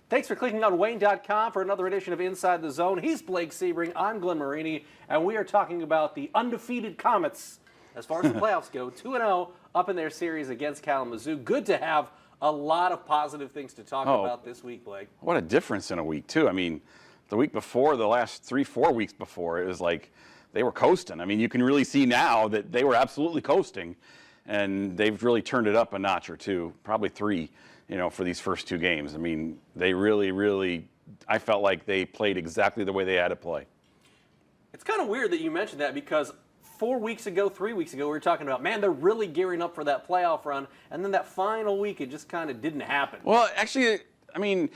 Thanks for clicking on Wayne.com for another edition of Inside the Zone. He's Blake Sebring, I'm Glenn Marini, and we are talking about the undefeated Komets as far as the playoffs go. 2-0 up in their series against Kalamazoo. Good to have a lot of positive things to talk about this week, Blake. What a difference in a week, too. I mean, the week before, the last 3-4 weeks before, it was like they were coasting. I mean, you can really see now that they were absolutely coasting, and they've really turned it up a notch or two, probably three, for these first two games. I mean, they really, I felt like they played exactly the way they had to play. It's kind of weird that you mentioned that because 3 weeks ago, we were talking about, man, they're really gearing up for that playoff run, and then that final week, it just kind of didn't happen. Well, actually, I mean,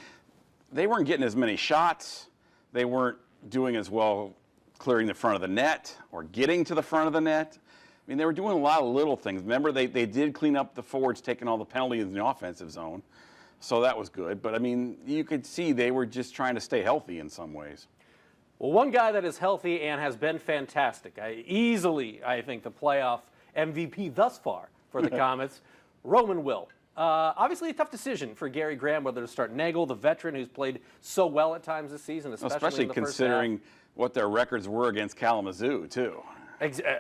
they weren't getting as many shots. They weren't doing as well clearing the front of the net or getting to the front of the net. I mean, they were doing a lot of little things. Remember, they did clean up the forwards, taking all the penalties in the offensive zone, so that was good. But, I mean, you could see they were just trying to stay healthy in some ways. Well, one guy that is healthy and has been fantastic, easily, I think, the playoff MVP thus far for the Komets, Roman Will. Obviously a tough decision for Gary Graham whether to start Nagel, the veteran who's played so well at times this season, especially in the considering first half. What their records were against Kalamazoo, too.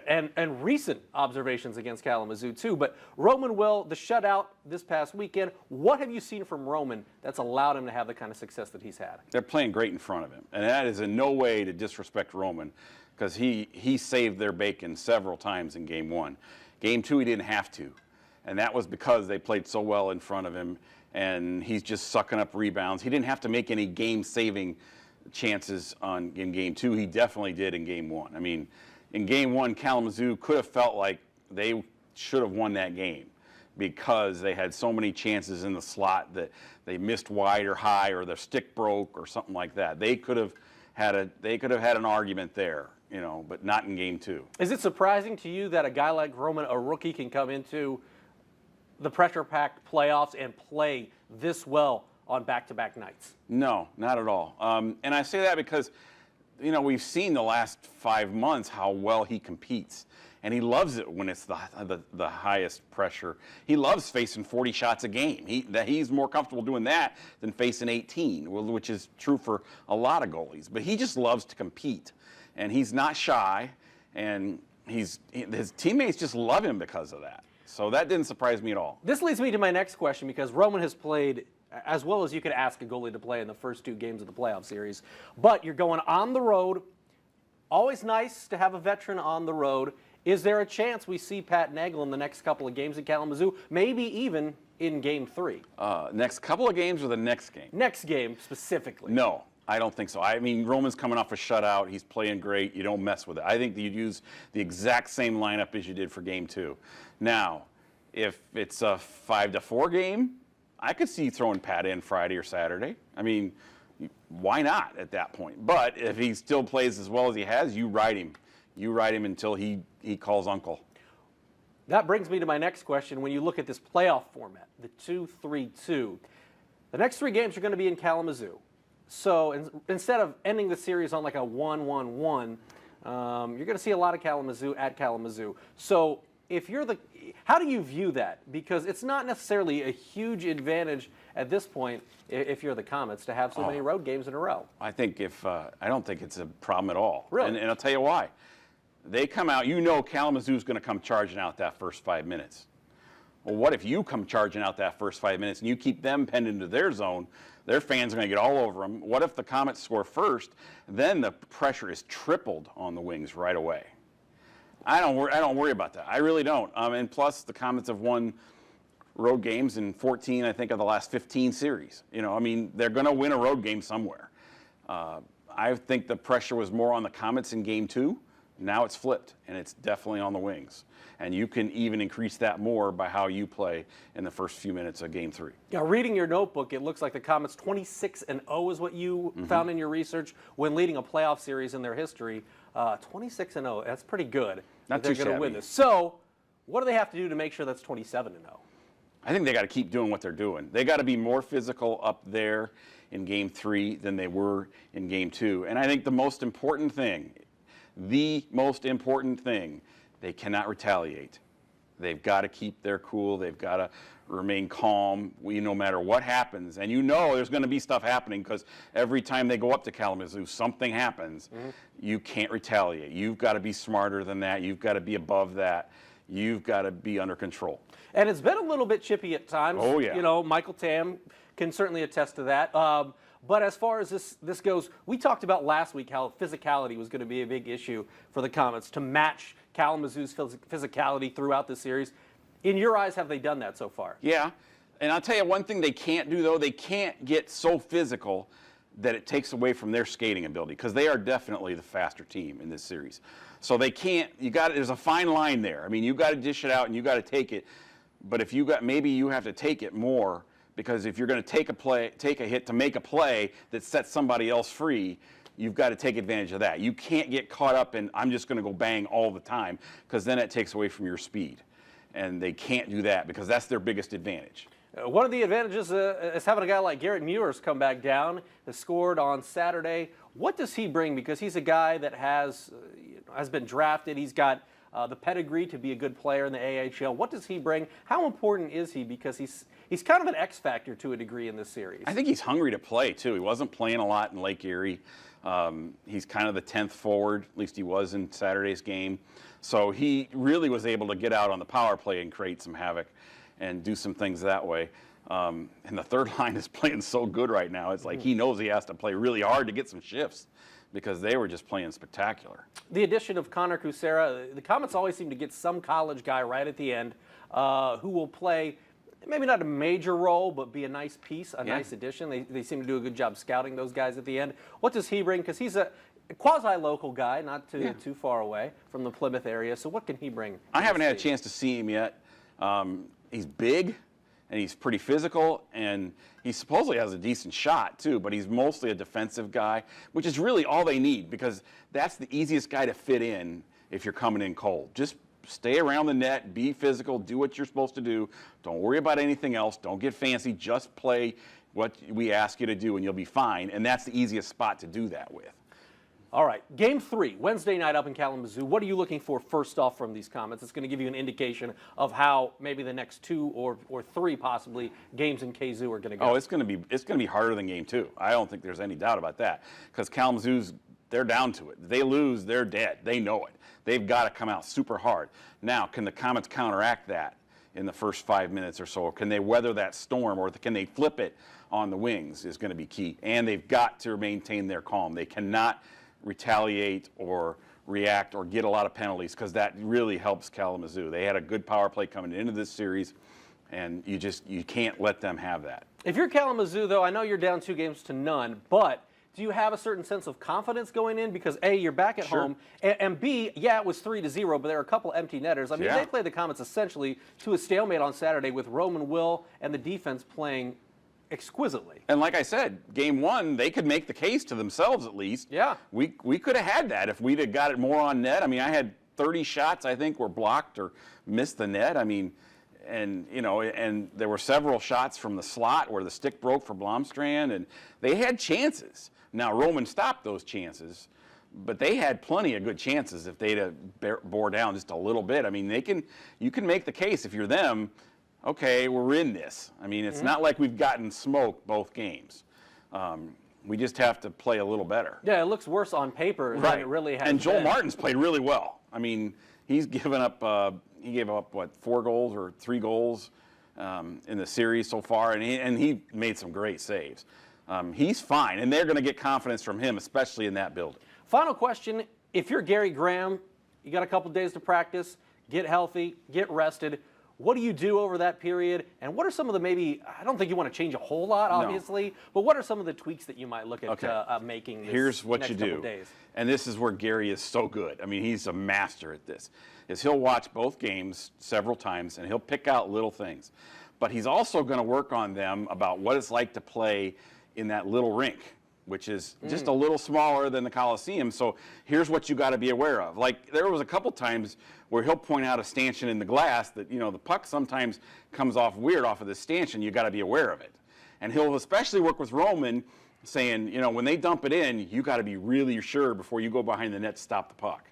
And recent observations against Kalamazoo, too. But Roman Will, the shutout this past weekend, what have you seen from Roman that's allowed him to have the kind of success that he's had? They're playing great in front of him. And that is in no way to disrespect Roman, because he saved their bacon several times in Game 1. Game 2, he didn't have to. And that was because they played so well in front of him, and he's just sucking up rebounds. He didn't have to make any game-saving chances in Game 2. He definitely did in Game 1. I mean, in Game 1, Kalamazoo could have felt like they should have won that game because they had so many chances in the slot that they missed wide or high or their stick broke or something like that. They could have had an argument there, but not in Game 2. Is it surprising to you that a guy like Roman, a rookie, can come into the pressure-packed playoffs and play this well on back-to-back nights? No, not at all. And I say that because we've seen the last 5 months how well he competes, and he loves it when it's the highest pressure. He loves facing 40 shots a game. He's more comfortable doing that than facing 18, which is true for a lot of goalies. But he just loves to compete, and he's not shy, and his teammates just love him because of that. So that didn't surprise me at all. This leads me to my next question, because Roman has played as well as you could ask a goalie to play in the first two games of the playoff series. But you're going on the road. Always nice to have a veteran on the road. Is there a chance we see Pat Nagel in the next couple of games at Kalamazoo, maybe even in Game 3? Next couple of games or the next game? Next game specifically. No, I don't think so. I mean, Roman's coming off a shutout. He's playing great. You don't mess with it. I think that you'd use the exact same lineup as you did for Game 2. Now, if it's a 5-4 game, I could see throwing Pat in Friday or Saturday. I mean, why not at that point? But if he still plays as well as he has, you ride him. You ride him until he calls uncle. That brings me to my next question. When you look at this playoff format, the 2-3-2, the next 3 games are going to be in Kalamazoo. So instead of ending the series on like a 1-1-1, you're going to see a lot of Kalamazoo at Kalamazoo. So how do you view that? Because it's not necessarily a huge advantage at this point if you're the Komets to have so many road games in a row. I don't think it's a problem at all. Really? And I'll tell you why. They come out, Kalamazoo's going to come charging out that first 5 minutes. Well, what if you come charging out that first 5 minutes and you keep them pinned into their zone? Their fans are going to get all over them. What if the Komets score first? Then the pressure is tripled on the Wings right away. I don't worry about that. I really don't. And plus, the Komets have won road games in 14, I think, of the last 15 series. I mean, they're going to win a road game somewhere. I think the pressure was more on the Komets in Game 2. Now it's flipped, and it's definitely on the Wings. And you can even increase that more by how you play in the first few minutes of Game 3. Now, reading your notebook, it looks like the Komets 26-0 is what you found in your research when leading a playoff series in their history. 26-0, that's pretty good. Not they're too going to win shabby. this. So, what do they have to do to make sure that's 27-0? I think they got to keep doing what they're doing. They got to be more physical up there in Game 3 than they were in Game 2. And I think the most important thing, they cannot retaliate. They've got to keep their cool. They've got to remain calm, no matter what happens. And you know there's going to be stuff happening because every time they go up to Kalamazoo, something happens. You can't retaliate. You've got to be smarter than that. You've got to be above that. You've got to be under control. And it's been a little bit chippy at times. Oh, yeah. You know, Michael Tam can certainly attest to that. But as far as this goes, we talked about last week how physicality was going to be a big issue for the Komets to match Kalamazoo's physicality throughout the series. In your eyes, have they done that so far? Yeah. And I'll tell you one thing they can't do, though. They can't get so physical that it takes away from their skating ability, because they are definitely the faster team in this series. So they can't, there's a fine line there. I mean, you got to dish it out and you got to take it. But if maybe you have to take it more, because if you're going to take a hit to make a play that sets somebody else free, you've got to take advantage of that. You can't get caught up in, I'm just going to go bang all the time, because then it takes away from your speed. And they can't do that because that's their biggest advantage. One of the advantages is having a guy like Garrett Muir's come back down, has scored on Saturday. What does he bring? Because he's a guy that has been drafted. He's got the pedigree to be a good player in the AHL. What does he bring? How important is he? Because he's kind of an X factor to a degree in this series. I think he's hungry to play, too. He wasn't playing a lot in Lake Erie. He's kind of the 10th forward, at least he was in Saturday's game. So he really was able to get out on the power play and create some havoc and do some things that way. And the third line is playing so good right now. It's like he knows he has to play really hard to get some shifts, because they were just playing spectacular. The addition of Connor Kucera, the Komets always seem to get some college guy right at the end who will play maybe not a major role, but be a nice piece, nice addition. They seem to do a good job scouting those guys at the end. What does he bring? Because he's a quasi-local guy, not too far away from the Plymouth area. So what can he bring? I haven't had a chance to see him yet. He's big, and he's pretty physical, and he supposedly has a decent shot, too, but he's mostly a defensive guy, which is really all they need, because that's the easiest guy to fit in if you're coming in cold. Just stay around the net, be physical, do what you're supposed to do. Don't worry about anything else. Don't get fancy. Just play what we ask you to do, and you'll be fine, and that's the easiest spot to do that with. All right, Game 3, Wednesday night up in Kalamazoo. What are you looking for first off from these Komets? It's going to give you an indication of how maybe the next 2 or 3 possibly games in KZoo are going to go. Oh, it's going to be harder than Game 2. I don't think there's any doubt about that, because Kalamazoo's, they're down to it. If they lose, they're dead. They know it. They've got to come out super hard. Now, can the Komets counteract that in the first 5 minutes or so? Can they weather that storm, or can they flip it on the wings is going to be key. And they've got to maintain their calm. They cannot retaliate or react or get a lot of penalties, because that really helps Kalamazoo. They had a good power play coming into this series, and you can't let them have that. If you're Kalamazoo, though, I know you're down 2-0, but do you have a certain sense of confidence going in? Because A, you're back at home, and B, yeah, it was 3-0, but there are a couple empty netters. I mean, they played the Komets essentially to a stalemate on Saturday with Roman Will and the defense playing exquisitely. And like I said, Game 1, they could make the case to themselves at least. Yeah. We could have had that if we'd have got it more on net. I mean, I had 30 shots, I think, were blocked or missed the net. I mean, and there were several shots from the slot where the stick broke for Blomstrand, and they had chances. Now, Roman stopped those chances, but they had plenty of good chances if they'd have bore down just a little bit. I mean, you can make the case if you're them. Okay, we're in this. I mean, it's not like we've gotten smoked both games. We just have to play a little better. Yeah, it looks worse on paper than it really has. And Joel been. Martin's played really well. I mean, he's given up. He gave up 4 goals or 3 goals in the series so far, and he made some great saves. He's fine, and they're going to get confidence from him, especially in that building. Final question: if you're Gary Graham, you got a couple days to practice, get healthy, get rested. What do you do over that period? And what are some of the I don't think you want to change a whole lot, obviously, but what are some of the tweaks that you might look at making this Here's what next you couple do. days? And this is where Gary is so good. I mean, he's a master at this. Is he'll watch both games several times, and he'll pick out little things. But he's also going to work on them about what it's like to play in that little rink, which is just a little smaller than the Coliseum. So here's what you got to be aware of. Like, there was a couple times where he'll point out a stanchion in the glass that, the puck sometimes comes off weird off of the stanchion. You got to be aware of it. And he'll especially work with Roman saying, when they dump it in, you got to be really sure before you go behind the net to stop the puck.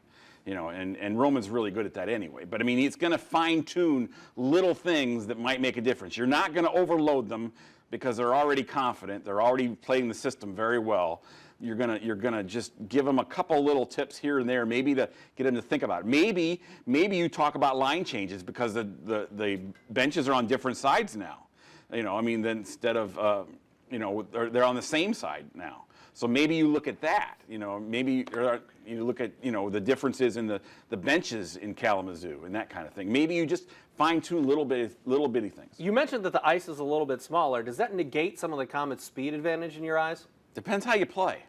You know, and Roman's really good at that anyway. But I mean, it's going to fine-tune little things that might make a difference. You're not going to overload them because they're already confident. They're already playing the system very well. You're gonna just give them a couple little tips here and there, maybe to get them to think about it. Maybe you talk about line changes because the benches are on different sides now. You know, I mean, then instead of you know, they're on the same side now. So maybe you look at that, you know, maybe you look at, you know, the differences in the benches in Kalamazoo and that kind of thing. Maybe you just fine-tune little bitty things. You mentioned that the ice is a little bit smaller. Does that negate some of the Komets' speed advantage in your eyes? Depends how you play.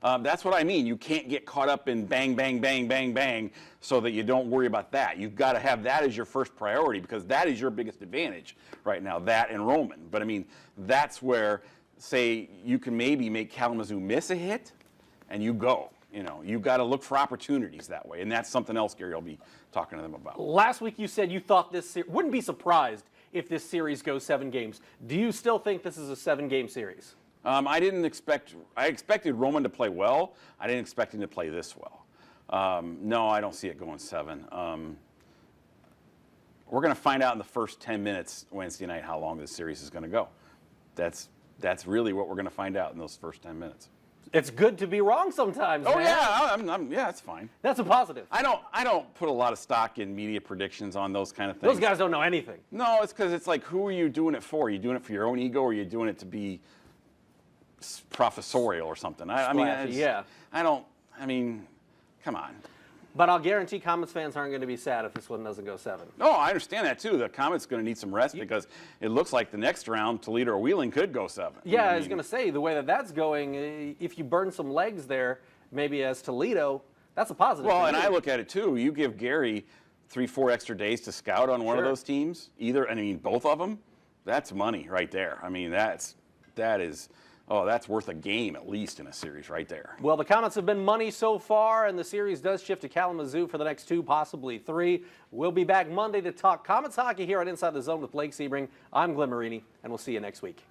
That's what I mean. You can't get caught up in bang, bang, bang, bang, bang so that you don't worry about that. You've got to have that as your first priority because that is your biggest advantage right now, that and Roman. But, I mean, that's where, say, you can maybe make Kalamazoo miss a hit and you go. You know, you've got to look for opportunities that way. And that's something else Gary will be talking to them about. Last week you said you thought wouldn't be surprised if this series goes 7 games. Do you still think this is a 7-game series? I expected Roman to play well. I didn't expect him to play this well. No, I don't see it going 7. We're going to find out in the first 10 minutes Wednesday night how long this series is going to go. That's really what we're going to find out in those first 10 minutes. It's good to be wrong sometimes. Oh, man. yeah, yeah, it's fine. That's a positive. I don't put a lot of stock in media predictions on those kind of things. Those guys don't know anything. No, it's because it's like, who are you doing it for? Are you doing it for your own ego, or are you doing it to be professorial or something? I mean, come on. But I'll guarantee Komets fans aren't going to be sad if this one doesn't go 7. No, I understand that too. The Komets going to need some rest because it looks like the next round, Toledo or Wheeling could go 7. Yeah, I was going to say, the way that that's going, if you burn some legs there, maybe as Toledo, that's a positive. Well, and I look at it too. You give Gary 3-4 extra days to scout on one of those teams, both of them, that's money right there. I mean, that's worth a game at least in a series right there. Well, the Komets have been money so far, and the series does shift to Kalamazoo for the next 2, possibly 3. We'll be back Monday to talk Komets hockey here on Inside the Zone with Blake Sebring. I'm Glenn Marini, and we'll see you next week.